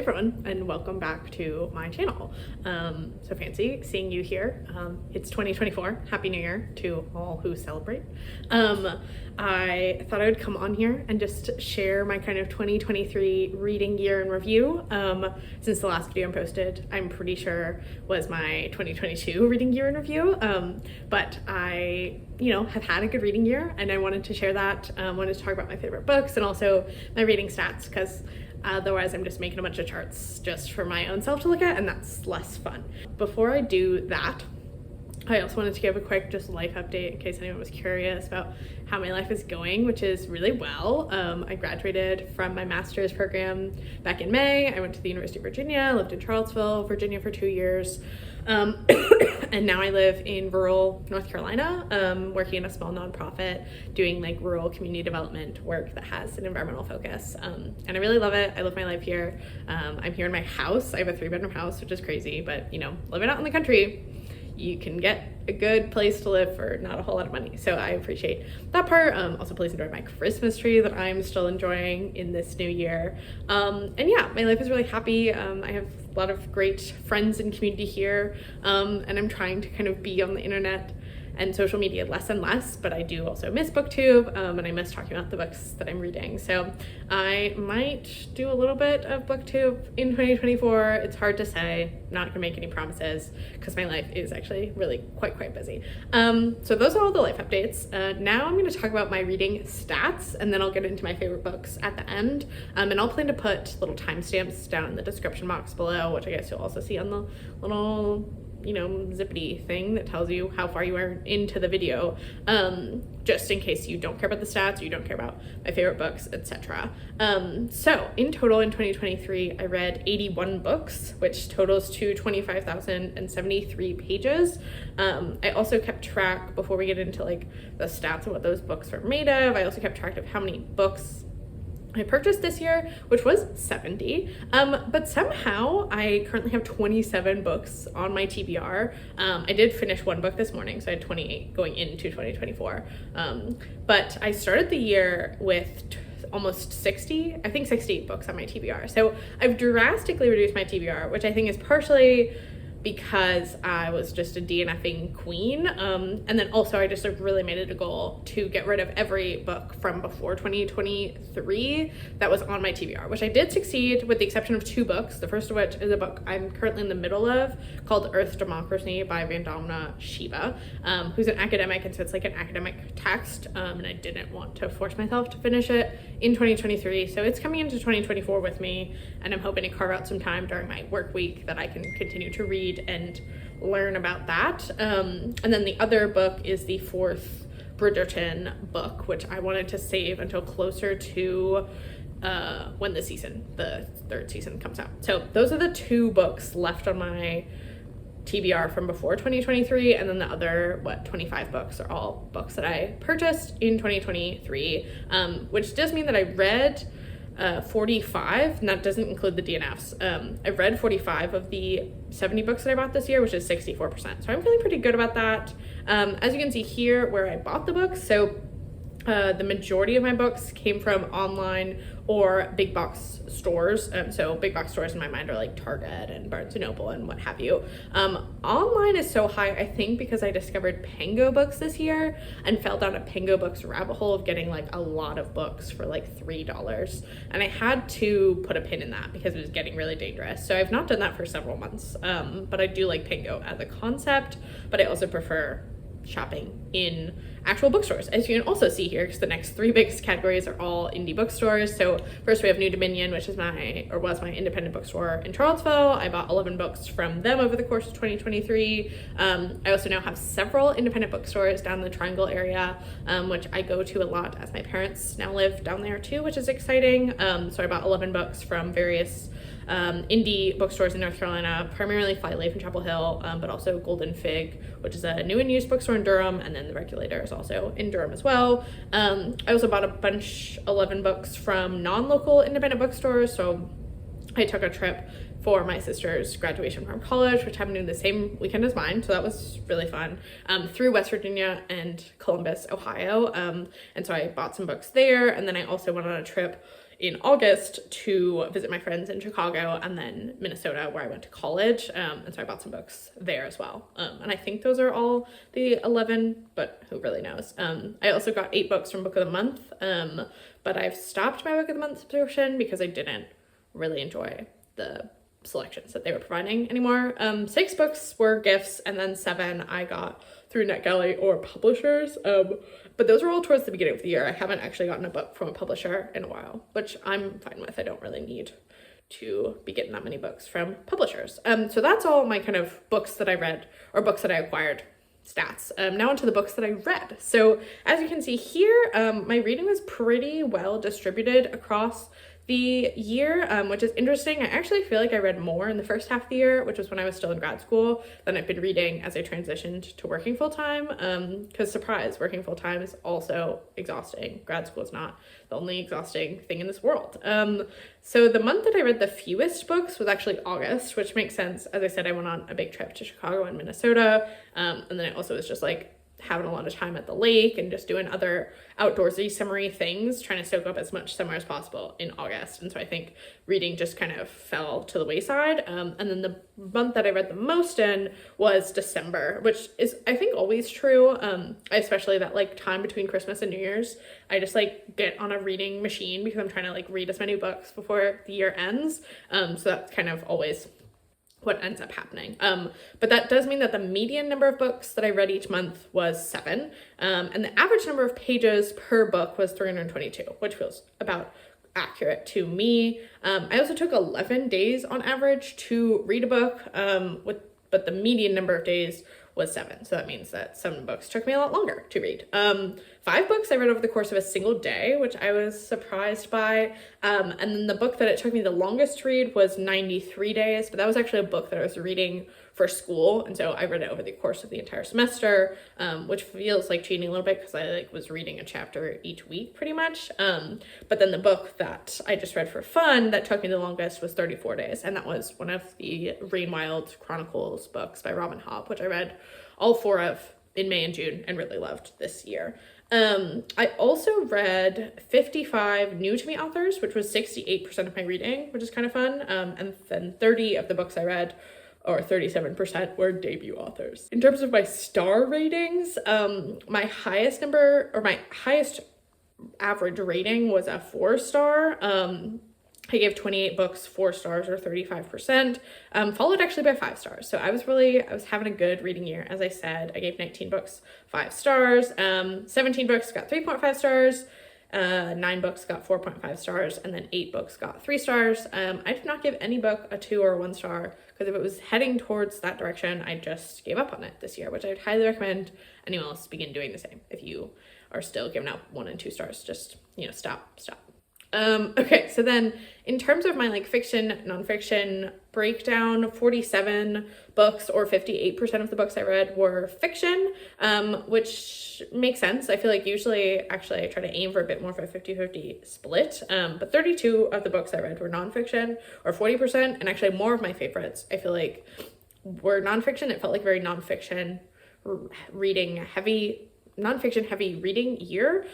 everyone, and welcome back to my channel. So fancy seeing you here. It's 2024. Happy New Year to all who celebrate. I thought I would come on here and just share my kind of 2023 reading year in review. Since the last video I posted, I'm pretty sure was my 2022 reading year in review. But I, have had a good reading year, and I wanted to share that. Wanted to talk about my favorite books and also my reading stats, because otherwise I'm just making a bunch of charts just for my own self to look at, and that's less fun. Before I do that, I also wanted to give a quick just life update in case anyone was curious about how my life is going, which is really well. I graduated from my master's program back in May. I went to the University of Virginia, lived in Charlottesville, Virginia for 2 years. And now I live in rural North Carolina, working in a small nonprofit, doing like rural community development work that has an environmental focus. And I really love it. I live my life here. I'm here in my house. I have a 3-bedroom house, which is crazy, but living out in the country, you can get a good place to live for not a whole lot of money. So I appreciate that part. Also, please enjoy my Christmas tree that I'm still enjoying in this new year. And yeah, my life is really happy. I have a lot of great friends and community here. And I'm trying to kind of be on the internet and social media less and less, but I do also miss BookTube, and I miss talking about the books that I'm reading. So I might do a little bit of BookTube in 2024. It's hard to say, not gonna make any promises, because my life is actually really quite busy. So those are all the life updates. Now I'm gonna talk about my reading stats, and then I'll get into my favorite books at the end. And I'll plan to put little timestamps down in the description box below, which I guess you'll also see on the little zippity thing that tells you how far you are into the video, just in case you don't care about the stats or you don't care about my favorite books, etc. So in total in 2023, I read 81 books, which totals to 25,073 pages. I also kept track, before we get into like the stats of what those books were made of, I also kept track of how many books I purchased this year, which was 70, but somehow I currently have 27 books on my TBR. I did finish one book this morning, so I had 28 going into 2024, but I started the year with almost 60 books on my TBR. So I've drastically reduced my TBR, which I think is partially because I was just a DNFing queen. And then also I just really made it a goal to get rid of every book from before 2023 that was on my TBR, which I did succeed with the exception of 2 books. The first of which is a book I'm currently in the middle of called Earth Democracy by Vandana Shiva, who's an academic, and so it's like an academic text, and I didn't want to force myself to finish it in 2023. So it's coming into 2024 with me, and I'm hoping to carve out some time during my work week that I can continue to read and learn about that. And then the other book is the 4th Bridgerton book, which I wanted to save until closer to when the 3rd season comes out. So those are the 2 books left on my TBR from before 2023, and then the other 25 books are all books that I purchased in 2023, which does mean that I read 45, and that doesn't include the DNFs. I've read 45 of the 70 books that I bought this year, which is 64%. So I'm feeling pretty good about that. As you can see here where I bought the books, so the majority of my books came from online or big box stores. So big box stores in my mind are like Target and Barnes & Noble and what have you. Online is so high, I think, because I discovered Pango Books this year and fell down a Pango Books rabbit hole of getting like a lot of books for like $3. And I had to put a pin in that because it was getting really dangerous. So I've not done that for several months, but I do like Pango as a concept, but I also prefer shopping in actual bookstores, as you can also see here, because the next 3 biggest categories are all indie bookstores. So first we have New Dominion, which is was my independent bookstore in Charlottesville. I bought 11 books from them over the course of 2023. I also now have several independent bookstores down in the Triangle area, which I go to a lot as my parents now live down there too, which is exciting. So I bought 11 books from various indie bookstores in North Carolina, primarily Fly Leaf in Chapel Hill, but also Golden Fig, which is a new and used bookstore in Durham, and then The Regulator is also in Durham as well. I also bought 11 books from non-local independent bookstores. So I took a trip for my sister's graduation from college, which happened in the same weekend as mine, so that was really fun, through West Virginia and Columbus, Ohio, and so I bought some books there, and then I also went on a trip in August to visit my friends in Chicago and then Minnesota, where I went to college. And so I bought some books there as well. And I think those are all the 11, but who really knows? I also got 8 books from Book of the Month, but I've stopped my Book of the Month subscription because I didn't really enjoy the selections that they were providing anymore. 6 books were gifts, and then 7 I got through NetGalley or publishers. But those were all towards the beginning of the year. I haven't actually gotten a book from a publisher in a while, which I'm fine with. I don't really need to be getting that many books from publishers. So that's all my kind of books that I read or books that I acquired stats. Now onto the books that I read. So as you can see here, my reading was pretty well distributed across the year, which is interesting. I actually feel like I read more in the first half of the year, which was when I was still in grad school, than I've been reading as I transitioned to working full-time. Because surprise, working full-time is also exhausting. Grad school is not the only exhausting thing in this world. So the month that I read the fewest books was actually August, which makes sense. As I said, I went on a big trip to Chicago and Minnesota. And then it also was just like having a lot of time at the lake and just doing other outdoorsy summery things, trying to soak up as much summer as possible in August. And so I think reading just kind of fell to the wayside. And then the month that I read the most in was December, which is I think always true, especially that like time between Christmas and New Year's. I just like get on a reading machine because I'm trying to like read as many books before the year ends. So that's kind of always what ends up happening. But that does mean that the median number of books that I read each month was 7. And the average number of pages per book was 322, which feels about accurate to me. I also took 11 days on average to read a book, but the median number of days was 7. So that means that 7 books took me a lot longer to read. 5 books I read over the course of a single day, which I was surprised by. And then the book that it took me the longest to read was 93 days, but that was actually a book that I was reading for school. And so I read it over the course of the entire semester, which feels like cheating a little bit because I like was reading a chapter each week pretty much. But then the book that I just read for fun that took me the longest was 34 days. And that was one of the Rain Wild Chronicles books by Robin Hobb, which I read all 4 of in May and June and really loved this year. I also read 55 new to me authors, which was 68% of my reading, which is kind of fun. And then 30 of the books I read, or 37%, were debut authors. In terms of my star ratings, my highest average rating was a 4-star. I gave 28 books 4 stars, or 35%, followed actually by 5 stars. So I was having a good reading year. As I said, I gave 19 books 5 stars, 17 books got 3.5 stars, 9 books got 4.5 stars, and then 8 books got 3 stars. I did not give any book a 2 or a 1 star, because if it was heading towards that direction, I just gave up on it this year, which I would highly recommend anyone else begin doing the same. If you are still giving out 1 and 2 stars, just, stop. Okay, so then in terms of my like fiction, nonfiction breakdown, 47 books or 58% of the books I read were fiction, which makes sense. I feel like usually actually I try to aim for a bit more of a 50-50 split, but 32 of the books I read were nonfiction, or 40%, and actually more of my favorites I feel like were nonfiction. It felt like very nonfiction heavy reading year,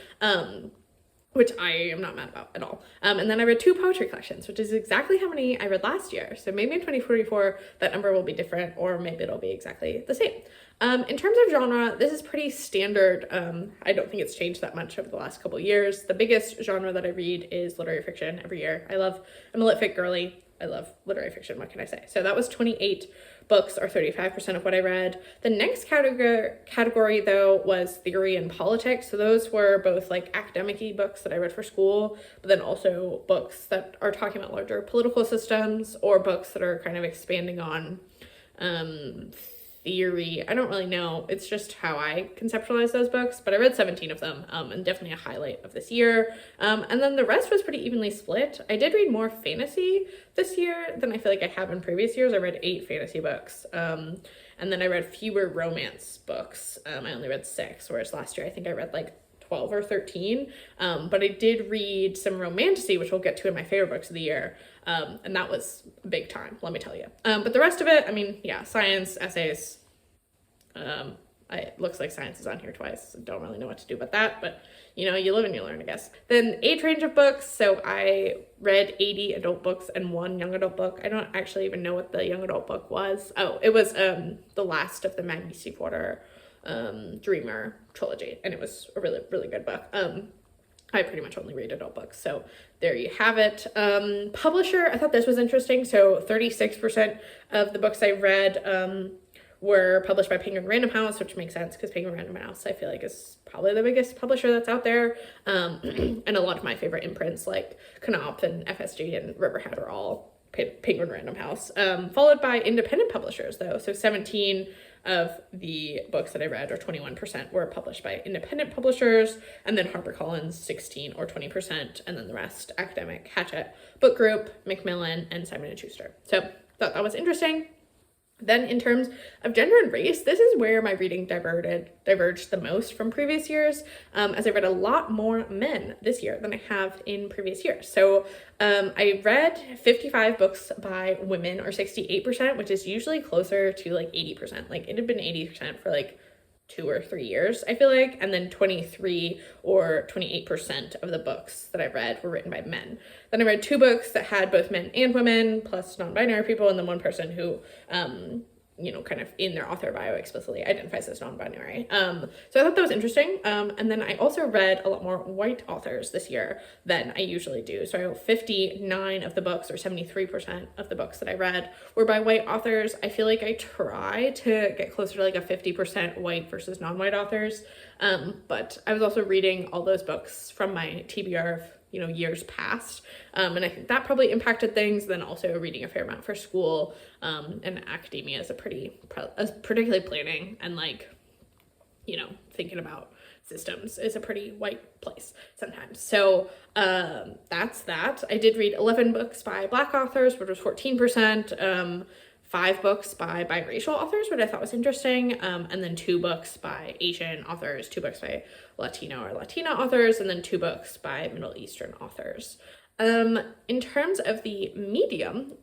which I am not mad about at all. And then I read 2 poetry collections, which is exactly how many I read last year. So maybe in 2044, that number will be different, or maybe it'll be exactly the same. In terms of genre, this is pretty standard. I don't think it's changed that much over the last couple of years. The biggest genre that I read is literary fiction every year. I'm a lit fic girly. I love literary fiction, what can I say? So that was 28 books, or 35% of what I read. The next category though was theory and politics. So those were both like academic-y books that I read for school, but then also books that are talking about larger political systems, or books that are kind of expanding on theory. I don't really know. It's just how I conceptualize those books, but I read 17 of them, and definitely a highlight of this year. And then the rest was pretty evenly split. I did read more fantasy this year than I feel like I have in previous years. I read 8 fantasy books, and then I read fewer romance books. I only read 6, whereas last year I think I read like 12 or 13, but I did read some romantasy, which we'll get to in my favorite books of the year, and that was a big time, let me tell you. But the rest of it, science, essays, It looks like science is on here twice. Don't really know what to do about that, but you know, you live and you learn, I guess. Then age range of books. So I read 80 adult books and 1 young adult book. I don't actually even know what the young adult book was. Oh, it was the last of the Maggie Stiefvater Dreamer trilogy, and it was a really, really good book. I pretty much only read adult books, so there you have it. Publisher, I thought this was interesting. So 36% of the books I read were published by Penguin Random House, which makes sense because Penguin Random House, I feel like, is probably the biggest publisher that's out there. And a lot of my favorite imprints like Knopf and FSG and Riverhead are all Penguin Random House. Followed by independent publishers, though. So 17 of the books that I read, or 21%, were published by independent publishers, and then HarperCollins 16 or 20%, and then the rest academic, Hachette, Book Group, Macmillan, and Simon & Schuster. So thought that was interesting. Then in terms of gender and race, this is where my reading diverged the most from previous years, as I read a lot more men this year than I have in previous years. So I read 55 books by women, or 68%, which is usually closer to like 80%. Like it had been 80% for like 2 or 3 years, I feel like, and then 23 or 28% of the books that I read were written by men. Then I read 2 books that had both men and women, plus non-binary people, and then 1 person who, you know, kind of in their author bio explicitly identifies as non-binary. So I thought that was interesting. And then I also read a lot more white authors this year than I usually do. So 59 of the books, or 73% of the books that I read, were by white authors. I feel like I try to get closer to like a 50% white versus non-white authors. But I was also reading all those books from my TBR of, you know, years past. And I think that probably impacted things. Then also reading a fair amount for school, and academia is particularly planning and like, you know, thinking about systems is a pretty white place sometimes. So that's that. I did read 11 books by Black authors, which was 14%. 5 books by biracial authors, which I thought was interesting, and then 2 books by Asian authors, 2 books by Latino or Latina authors, and then 2 books by Middle Eastern authors. In terms of the medium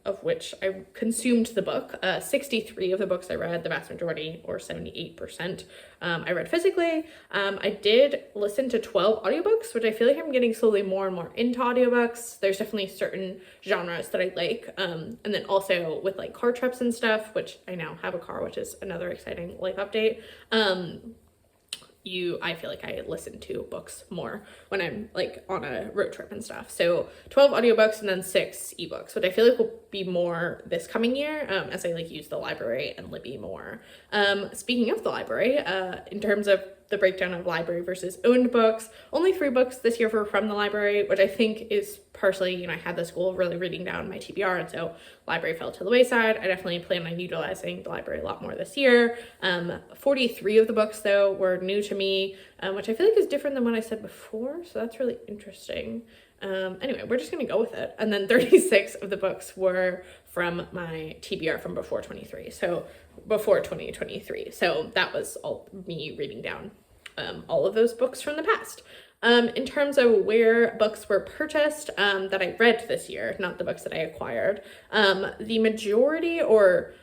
of which I consumed the book, 63 of the books I read, the vast majority, or 78%, I read physically. I did listen to 12 audiobooks, which I feel like I'm getting slowly more and more into audiobooks. There's definitely certain genres that I like. And then also with like car trips and stuff, which I now have a car, which is another exciting life update. I feel like I listen to books more when I'm like on a road trip and stuff. So 12 audiobooks and then 6 ebooks, which I feel like will be more this coming year, as I like use the library and Libby more. Speaking of the library, in terms of the breakdown of library versus owned books, only 3 books this year were from the library, which I think is partially, you know, I had this goal of really reading down my TBR, and so library fell to the wayside. I definitely plan on utilizing the library a lot more this year. 43 of the books, though, were new to me, which I feel like is different than what I said before, so that's really interesting. Anyway, we're just gonna go with it. And then 36 of the books were from my TBR from before 2023. So that was all me reading down all of those books from the past. In terms of where books were purchased that I read this year, not the books that I acquired, the majority, or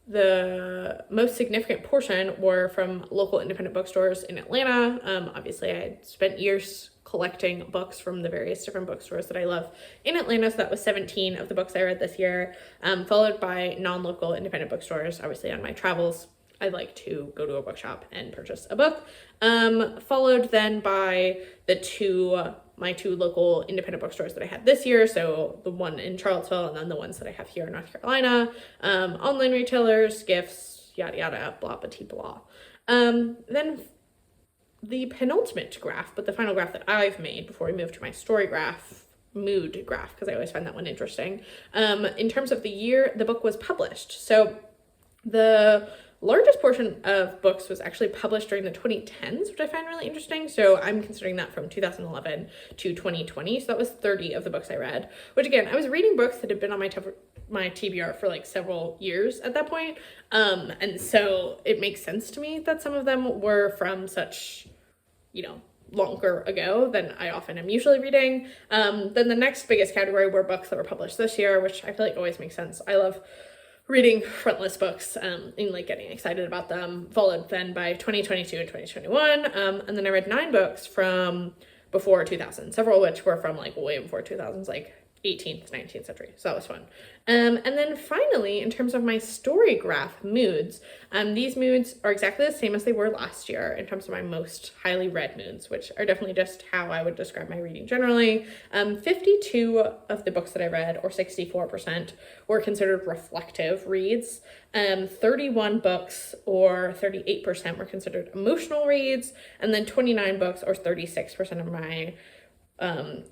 the most significant portion, were from local independent bookstores in Atlanta. Obviously, I had spent years collecting books from the various different bookstores that I love in Atlanta, so that was 17 of the books I read this year, followed by non-local independent bookstores. Obviously, on my travels, I like to go to a bookshop and purchase a book, followed then by my two local independent bookstores that I had this year, so the one in Charlottesville and then the ones that I have here in North Carolina, online retailers, gifts, yada yada, blah blah blah. Then the penultimate graph, but the final graph that I've made before we move to my story graph, mood graph, because I always find that one interesting. In terms of the year the book was published, so the largest portion of books was actually published during the 2010s, which I find really interesting. So I'm considering that from 2011 to 2020. So that was 30 of the books I read, which again, I was reading books that had been on my TBR for like several years at that point. And so it makes sense to me that some of them were from such, you know, longer ago than I often am usually reading. Then the next biggest category were books that were published this year, which I feel like always makes sense. I love reading frontless books and like getting excited about them, followed then by 2022 and 2021. And then I read 9 books from before 2000, several of which were from like way before 2000s, like 18th, 19th century. So that was fun. And then finally, in terms of my story graph moods, these moods are exactly the same as they were last year in terms of my most highly read moods, which are definitely just how I would describe my reading generally. 52 of the books that I read, or 64%, were considered reflective reads. 31 books, or 38%, were considered emotional reads. And then 29 books, or 36% of my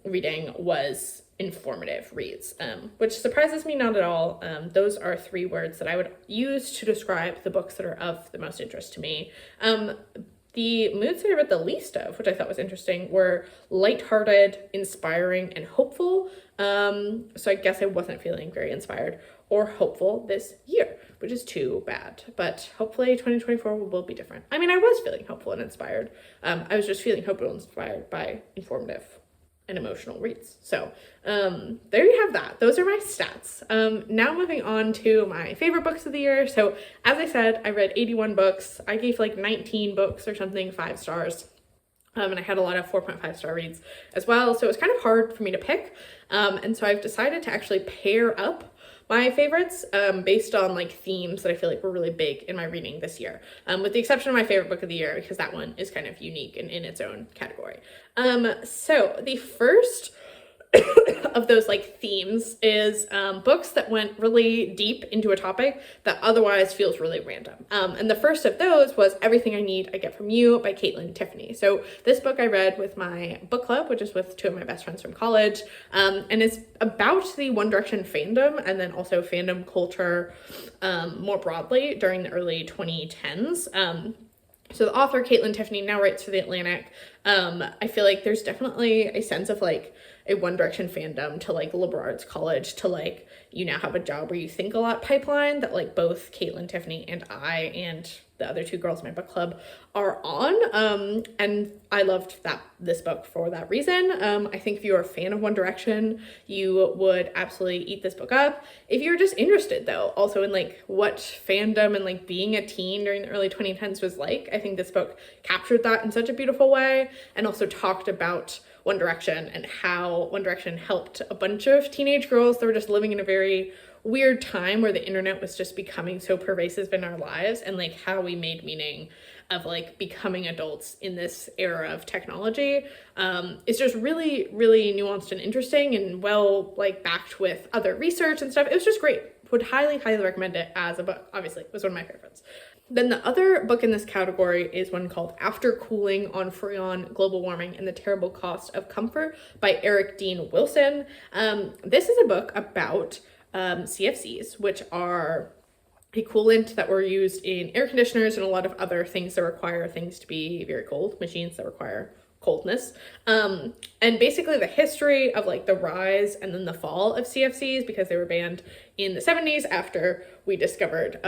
reading was informative reads, which surprises me not at all. Those are 3 words that I would use to describe the books that are of the most interest to me. The moods that I read the least of, which I thought was interesting, were lighthearted, inspiring, and hopeful. So I guess I wasn't feeling very inspired or hopeful this year, which is too bad. But hopefully 2024 will be different. I mean, I was feeling hopeful and inspired. I was just feeling hopeful and inspired by informative and emotional reads. So there you have that. Those are my stats. Now moving on to my favorite books of the year. So as I said, I read 81 books. I gave like 19 books or something 5 stars. And I had a lot of 4.5 star reads as well. So it was kind of hard for me to pick. And so I've decided to actually pair up my favorites based on like themes that I feel like were really big in my reading this year, with the exception of my favorite book of the year, because that one is kind of unique and in its own category. So the first of those like themes is books that went really deep into a topic that otherwise feels really random. And the first of those was Everything I Need I Get From You by Caitlin Tiffany. So this book I read with my book club, which is with 2 of my best friends from college, and it's about the One Direction fandom and then also fandom culture more broadly during the early 2010s. So the author, Caitlin Tiffany, now writes for The Atlantic. I feel like there's definitely a sense of like a One Direction fandom to like liberal arts college to like you now have a job where you think a lot pipeline that like both Caitlin Tiffany and I and the other 2 girls in my book club are on. And I loved this book for that reason. I think if you're a fan of One Direction, you would absolutely eat this book up. If you're just interested though, also in like what fandom and like being a teen during the early 2010s was like, I think this book captured that in such a beautiful way and also talked about One Direction and how One Direction helped a bunch of teenage girls that were just living in a very weird time where the internet was just becoming so pervasive in our lives, and like how we made meaning of like becoming adults in this era of technology. It's just really, really nuanced and interesting and well like backed with other research and stuff. It was just great. Would highly, highly recommend it as a book. Obviously, it was one of my favorites. Then the other book in this category is one called After Cooling on Freon, Global Warming and the Terrible Cost of Comfort by Eric Dean Wilson. This is a book about CFCs, which are a coolant that were used in air conditioners and a lot of other things that require things to be very cold, machines that require coldness. And basically the history of like the rise and then the fall of CFCs, because they were banned in the 70s after we discovered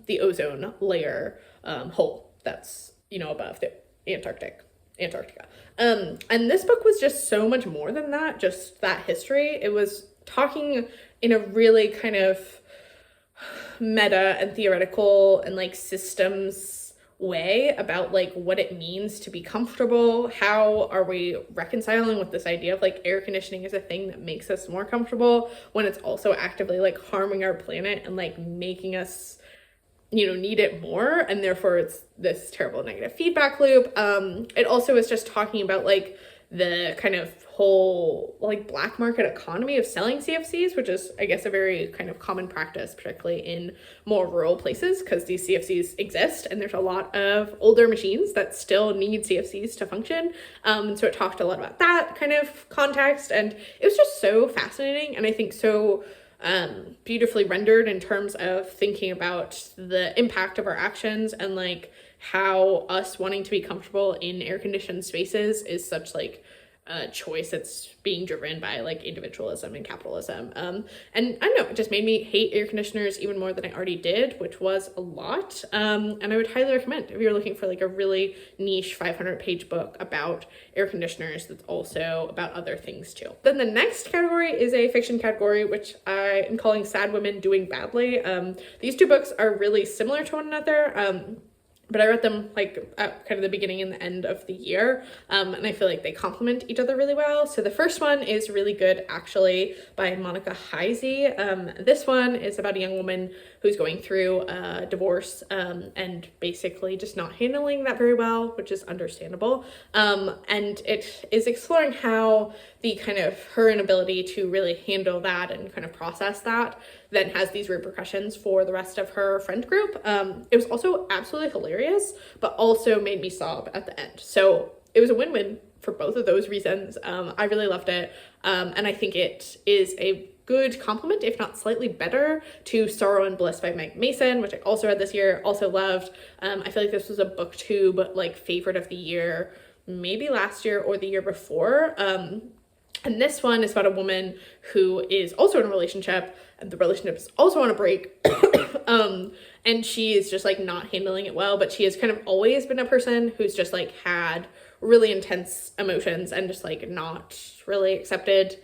the ozone layer hole that's, above the Antarctica. And this book was just so much more than that, just that history. It was talking in a really kind of meta and theoretical and like systems way about like what it means to be comfortable. How are we reconciling with this idea of like air conditioning is a thing that makes us more comfortable when it's also actively like harming our planet and like making us need it more, and therefore it's this terrible negative feedback loop. It also is just talking about like the kind of whole like black market economy of selling CFCs, which is I guess a very kind of common practice, particularly in more rural places, because these CFCs exist and there's a lot of older machines that still need CFCs to function. So it talked a lot about that kind of context, and it was just so fascinating and I think so beautifully rendered in terms of thinking about the impact of our actions and like how us wanting to be comfortable in air-conditioned spaces is such like choice that's being driven by like individualism and capitalism. And I don't know, it just made me hate air conditioners even more than I already did, which was a lot. And I would highly recommend if you're looking for like a really niche 500-page book about air conditioners that's also about other things too. Then the next category is a fiction category, which I am calling Sad Women Doing Badly. These two books are really similar to one another. But I read them like at kind of the beginning and the end of the year, and I feel like they complement each other really well. So the first one is really good, actually, by Monica Heisey. This one is about a young woman who's going through a divorce and basically just not handling that very well, which is understandable. And it is exploring how the kind of her inability to really handle that and kind of process that then has these repercussions for the rest of her friend group. It was also absolutely hilarious, but also made me sob at the end. So it was a win-win for both of those reasons. I really loved it. And I think it is a good compliment, if not slightly better, to Sorrow and Bliss by Meg Mason, which I also read this year, also loved. I feel like this was a BookTube like favorite of the year, maybe last year or the year before. And this one is about a woman who is also in a relationship, and the relationship is also on a break. And she is just like not handling it well, but she has kind of always been a person who's just like had really intense emotions and just like not really accepted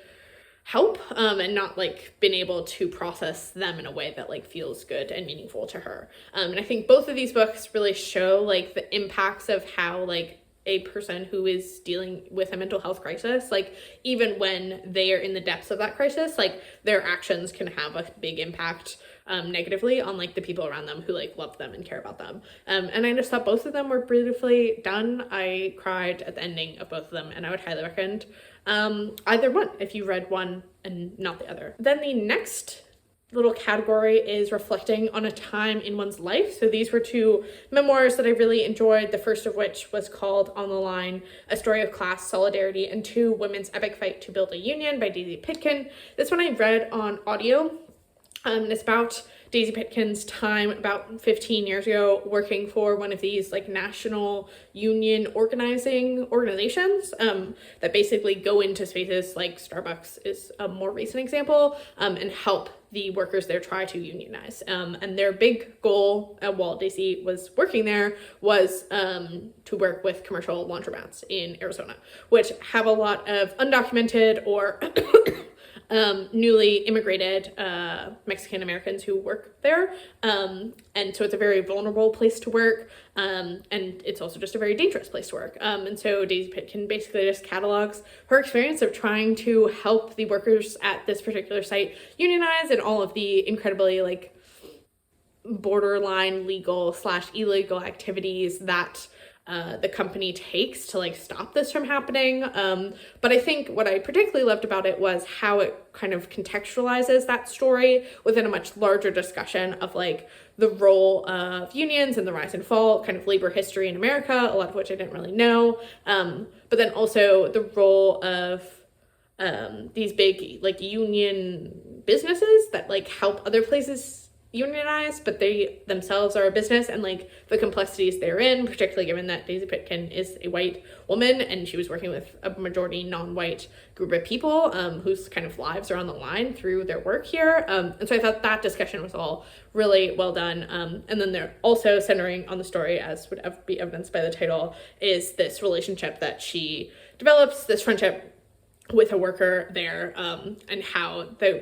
help, and not like been able to process them in a way that like feels good and meaningful to her. And I think both of these books really show like the impacts of how like a person who is dealing with a mental health crisis, like even when they are in the depths of that crisis, like their actions can have a big impact negatively on like the people around them who like love them and care about them. And I just thought both of them were beautifully done. I cried at the ending of both of them, and I would highly recommend either one if you read one and not the other. Then the next little category is reflecting on a time in one's life. So these were two memoirs that I really enjoyed, the first of which was called On the Line, A Story of Class, Solidarity, and Two Women's Epic Fight to Build a Union by Daisy Pitkin. This one I read on audio, and it's about Daisy Pitkin's time about 15 years ago working for one of these like national union organizations that basically go into spaces like Starbucks is a more recent example, and help the workers there try to unionize. And their big goal while Daisy was working there was to work with commercial laundromats in Arizona, which have a lot of undocumented or newly immigrated Mexican Americans who work there. And so it's a very vulnerable place to work. And it's also just a very dangerous place to work. And so Daisy Pitkin basically just catalogs her experience of trying to help the workers at this particular site unionize, and all of the incredibly like borderline legal / illegal activities that the company takes to like stop this from happening. But I think what I particularly loved about it was how it kind of contextualizes that story within a much larger discussion of like the role of unions and the rise and fall, kind of labor history in America, a lot of which I didn't really know. But then also the role of these big like union businesses that like help other places unionize, but they themselves are a business, and like the complexities therein, particularly given that Daisy Pitkin is a white woman and she was working with a majority non-white group of people whose kind of lives are on the line through their work here. And so I thought that discussion was all really well done. And then they're also centering on the story, as would be evidenced by the title, is this relationship that she develops, this friendship with a worker there, and how their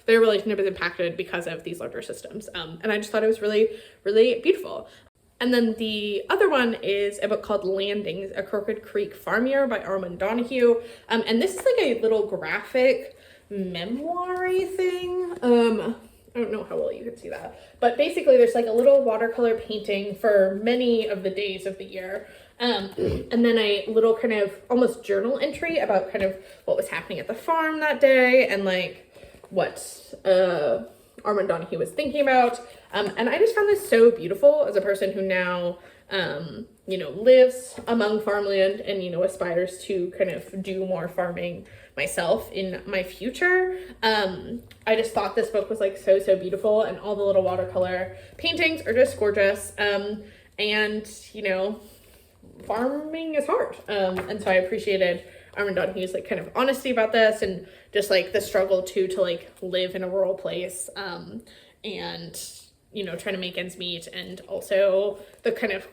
relationship is impacted because of these larger systems. And I just thought it was really, really beautiful. And then the other one is a book called Landings, A Crooked Creek Farm Year by Armand Donahue. And this is like a little graphic memoir-y thing. I don't know how well you can see that, but basically there's like a little watercolor painting for many of the days of the year. And then a little kind of almost journal entry about kind of what was happening at the farm that day and like what Armand Donahue was thinking about. And I just found this so beautiful as a person who now, lives among farmland and, aspires to kind of do more farming myself in my future. I just thought this book was like so beautiful, and all the little watercolor paintings are just gorgeous. And farming is hard. And so I appreciated Armin Donahue like kind of honesty about this, and just like the struggle to like live in a rural place, and trying to make ends meet, and also the kind of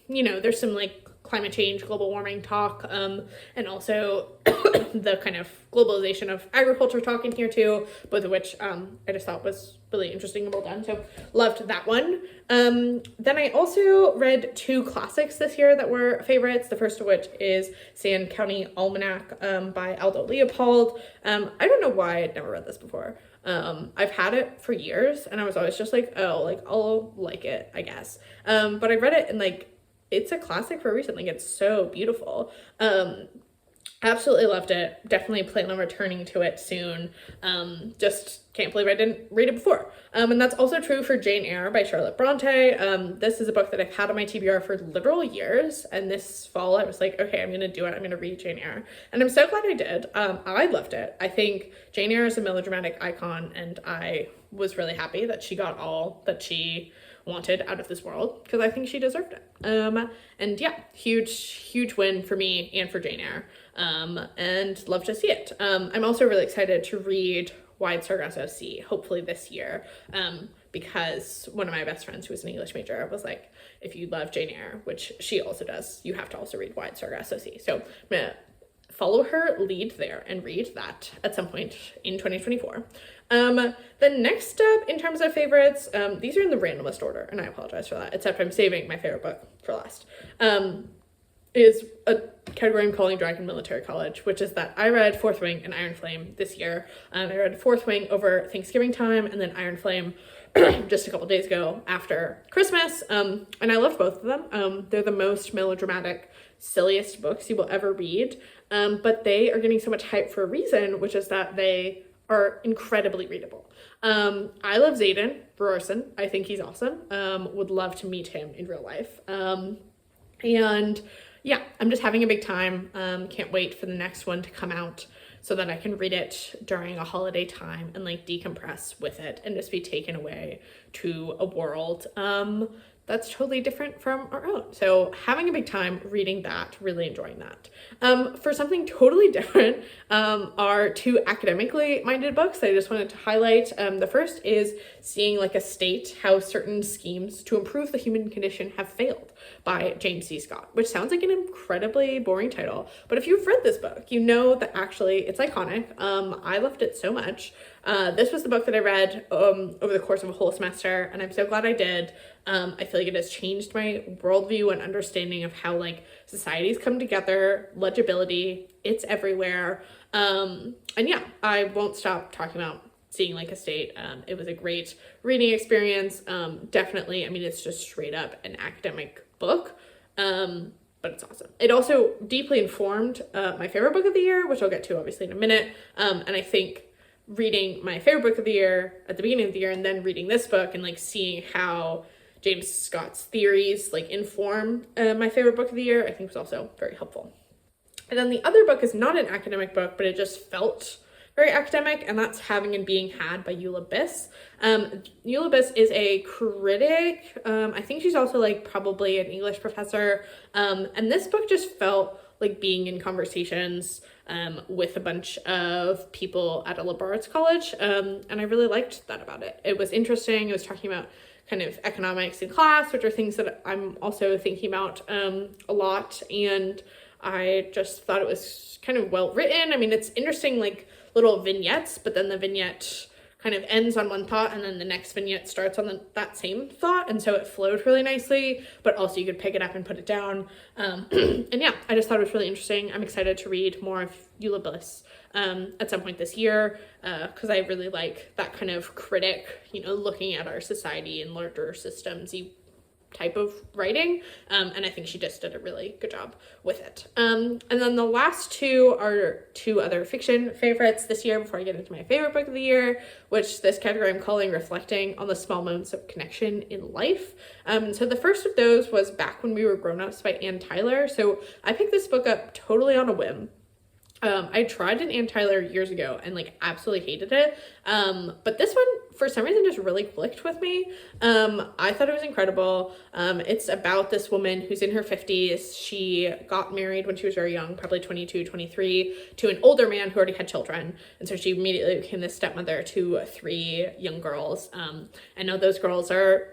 there's some like climate change, global warming talk, and also the kind of globalization of agriculture talk in here too, both of which I just thought was really interesting and well done. So loved that one. Then I also read 2 classics this year that were favorites. The first of which is Sand County Almanac by Aldo Leopold. I don't know why I'd never read this before. I've had it for years and I was always just like, oh, like I'll like it, I guess. But I read it and like it's a classic for a reason. Like it's so beautiful. Absolutely loved it. Definitely plan on returning to it soon. Just can't believe I didn't read it before. And that's also true for Jane Eyre by Charlotte Bronte. This is a book that I've had on my TBR for literal years. And this fall I was like, okay, I'm going to do it. I'm going to read Jane Eyre. And I'm so glad I did. I loved it. I think Jane Eyre is a melodramatic icon and I was really happy that she got all that she wanted out of this world because I think she deserved it. And yeah, huge win for me and for Jane Eyre. And love to see it. I'm also really excited to read Wide Sargasso Sea, hopefully this year, because one of my best friends who was an English major was like, if you love Jane Eyre, which she also does, you have to also read Wide Sargasso Sea. So I'm gonna follow her lead there and read that at some point in 2024. The next up in terms of favorites, these are in the randomest order, and I apologize for that, except I'm saving my favorite book for last, is a category I'm calling Dragon Military College, which is that I read Fourth Wing and Iron Flame this year. I read Fourth Wing over Thanksgiving time and then Iron Flame just a couple days ago after Christmas, and I loved both of them. They're the most melodramatic, silliest books you will ever read, but they are getting so much hype for a reason, which is that they are incredibly readable. I love Xaden Brorson. I think he's awesome. Would love to meet him in real life. And yeah, I'm just having a big time. Can't wait for the next one to come out so that I can read it during a holiday time and like decompress with it and just be taken away to a world that's totally different from our own. So having a big time reading that, really enjoying that. For something totally different are 2 academically minded books that I just wanted to highlight. The first is Seeing Like a State, How Certain Schemes to Improve the Human Condition Have Failed by James C. Scott, which sounds like an incredibly boring title. But if you've read this book, you know that actually it's iconic. I loved it so much. This was the book that I read over the course of a whole semester, and I'm so glad I did. I feel like it has changed my worldview and understanding of how like societies come together, legibility, it's everywhere. And yeah, I won't stop talking about Seeing Like a State. It was a great reading experience. Definitely, I mean, it's just straight up an academic book, but it's awesome. It also deeply informed my favorite book of the year, which I'll get to obviously in a minute. And I think reading my favorite book of the year at the beginning of the year and then reading this book and like seeing how James Scott's theories like inform my favorite book of the year, I think was also very helpful. And then the other book is not an academic book, but it just felt very academic, and that's Having and Being Had by Eula Biss. Eula Biss is a critic. I think she's also like probably an English professor. And this book just felt like being in conversations with a bunch of people at a liberal arts college. And I really liked that about it. It was interesting. It was talking about kind of economics and class, which are things that I'm also thinking about a lot. And I just thought it was kind of well written. I mean, it's interesting, like little vignettes, but then the vignette kind of ends on one thought and then the next vignette starts on that same thought. And so it flowed really nicely, but also you could pick it up and put it down. And yeah, I just thought it was really interesting. I'm excited to read more of Eula Biss at some point this year, because I really like that kind of critic, you know, looking at our society and larger systems type of writing, and I think she just did a really good job with it. And then the last 2 are 2 other fiction favorites this year before I get into my favorite book of the year, which this category I'm calling Reflecting on the Small Moments of Connection in Life. So the first of those was Back When We Were Grown-Ups by Anne Tyler. So I picked this book up totally on a whim. I tried an Anne Tyler years ago and like absolutely hated it. But this one for some reason just really clicked with me. I thought it was incredible. It's about this woman who's in her 50s. She got married when she was very young, probably 22, 23, to an older man who already had children. And so she immediately became the stepmother to 3 young girls. And now those girls are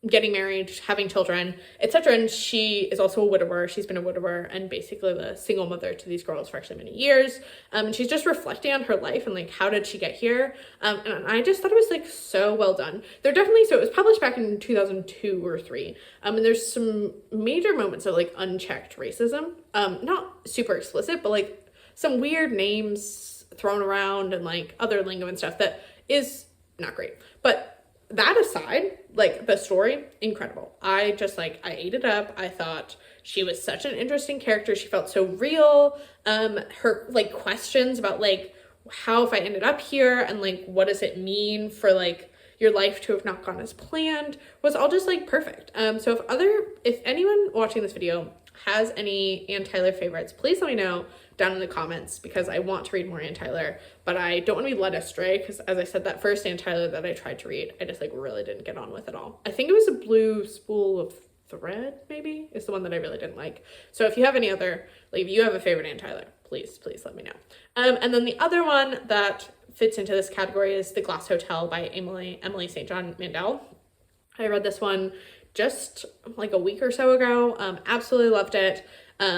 getting married, having children, etc. And she is also a widower. She's been a widower and basically the single mother to these girls for actually many years. And she's just reflecting on her life and like, how did she get here? And I just thought it was like so well done. They're definitely, so it was published back in 2002 or 3. And there's some major moments of like unchecked racism. Not super explicit, but like some weird names thrown around and like other lingo and stuff that is not great. But that aside, like the story, incredible. I ate it up. I thought she was such an interesting character. She felt so real. Her like questions about like, how if I ended up here and like, what does it mean for like your life to have not gone as planned was all just like perfect. So if anyone watching this video has any Anne Tyler favorites, please let me know down in the comments, because I want to read more Anne Tyler, but I don't want to be led astray, because as I said, that first Anne Tyler that I tried to read, I just like really didn't get on with at all. I think it was A Blue Spool of Thread, maybe, is the one that I really didn't like. So if you have any other, like if you have a favorite Anne Tyler, please let me know. And then the other one that fits into this category is The Glass Hotel by Emily St. John Mandel. I read this one just like a week or so ago. Absolutely loved it.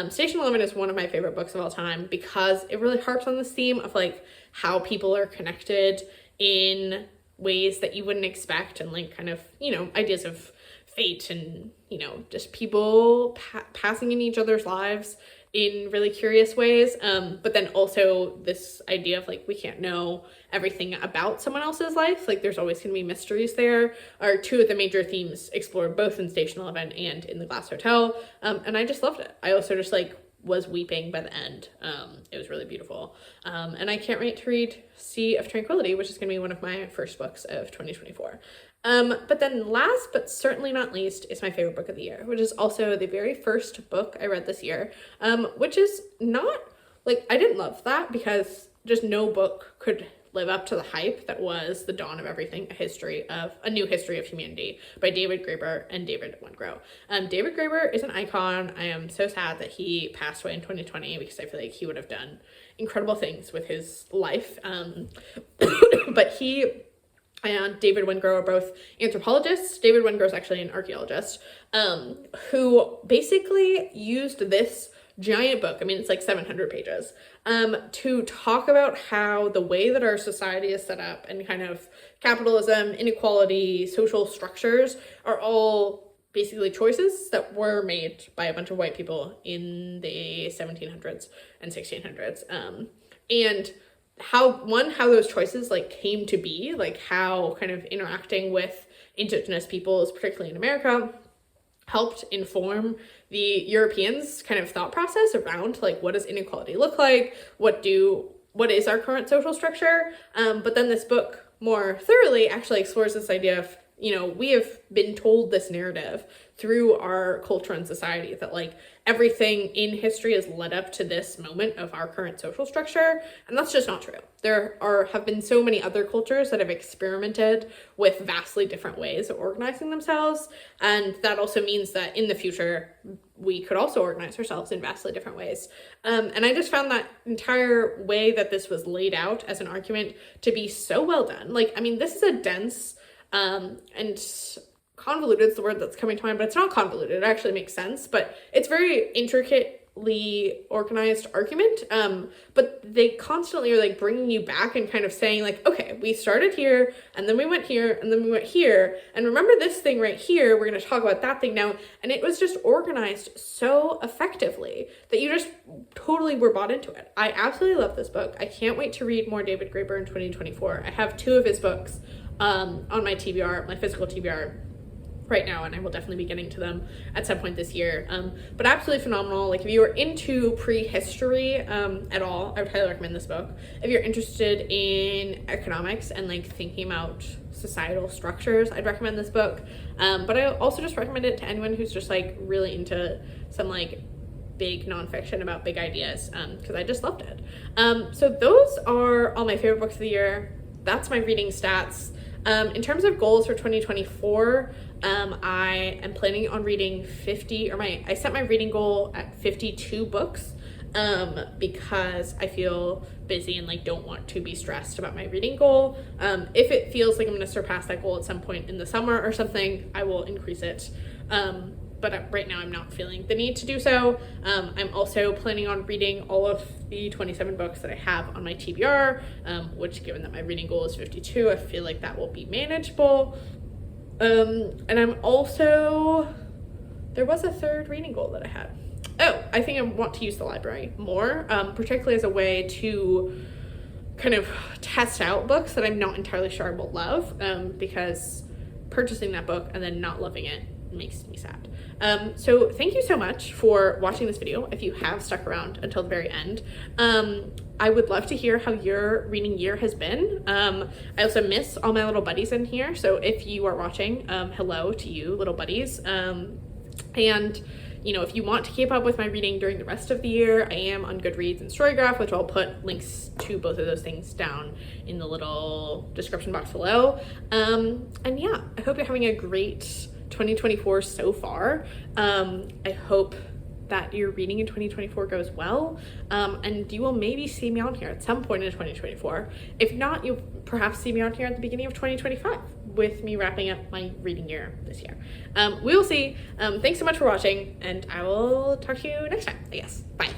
Station 11 is one of my favorite books of all time because it really harps on this theme of like how people are connected in ways that you wouldn't expect, and like kind of, you know, ideas of fate and, you know, just people passing in each other's lives in really curious ways. But then also this idea of like, we can't know everything about someone else's life. Like there's always going to be mysteries there, are two of the major themes explored both in Station 11 and in The Glass Hotel. And I just loved it. I also just like was weeping by the end. It was really beautiful. And I can't wait to read Sea of Tranquility, which is going to be one of my first books of 2024. But then last but certainly not least is my favorite book of the year, which is also the very first book I read this year, which is not, like, I didn't love that because just no book could live up to the hype that was The Dawn of Everything, a new history of humanity by David Graeber and David Wengrow. David Graeber is an icon. I am so sad that he passed away in 2020 because I feel like he would have done incredible things with his life. But he and David Wengrow are both anthropologists. David Wengrow is actually an archaeologist, who basically used this giant book, I mean, it's like 700 pages, to talk about how the way that our society is set up and kind of capitalism, inequality, social structures are all basically choices that were made by a bunch of white people in the 1700s and 1600s. And how those choices like came to be, like how kind of interacting with indigenous peoples, particularly in America, helped inform the Europeans' kind of thought process around like, what does inequality look like? What is our current social structure? But then this book more thoroughly actually explores this idea of, you know, we have been told this narrative through our culture and society that like everything in history has led up to this moment of our current social structure, and that's just not true. There have been so many other cultures that have experimented with vastly different ways of organizing themselves, and that also means that in the future we could also organize ourselves in vastly different ways. And I just found that entire way that this was laid out as an argument to be so well done. Like, I mean, this is a dense and convoluted is the word that's coming to mind, but it's not convoluted. It actually makes sense, but it's very intricately organized argument. But they constantly are like bringing you back and kind of saying like, okay, we started here and then we went here and then we went here. And remember this thing right here, we're going to talk about that thing now. And it was just organized so effectively that you just totally were bought into it. I absolutely love this book. I can't wait to read more David Graeber in 2024. I have 2 of his books on my TBR, my physical TBR right now, and I will definitely be getting to them at some point this year. But absolutely phenomenal. Like if you are into prehistory at all, I would highly recommend this book. If you're interested in economics and like thinking about societal structures, I'd recommend this book. But I also just recommend it to anyone who's just like really into some like big nonfiction about big ideas, because I just loved it. So those are all my favorite books of the year. That's my reading stats. In terms of goals for 2024, I am planning on reading I set my reading goal at 52 books, because I feel busy and like don't want to be stressed about my reading goal. If it feels like I'm going to surpass that goal at some point in the summer or something, I will increase it. But right now I'm not feeling the need to do so. I'm also planning on reading all of the 27 books that I have on my TBR, which, given that my reading goal is 52, I feel like that will be manageable. And I'm also, there was a third reading goal that I had. Oh, I think I want to use the library more, particularly as a way to kind of test out books that I'm not entirely sure I will love, because purchasing that book and then not loving it makes me sad. So thank you so much for watching this video. If you have stuck around until the very end, I would love to hear how your reading year has been. I also miss all my little buddies in here. So if you are watching, hello to you, little buddies. And you know, if you want to keep up with my reading during the rest of the year, I am on Goodreads and Storygraph, which I'll put links to both of those things down in the little description box below. And yeah, I hope you're having a great 2024 so far. I hope that your reading in 2024 goes well, and you will maybe see me on here at some point in 2024. If not, you'll perhaps see me on here at the beginning of 2025 with me wrapping up my reading year this year. We will see. Thanks so much for watching, and I will talk to you next time, I guess. Bye.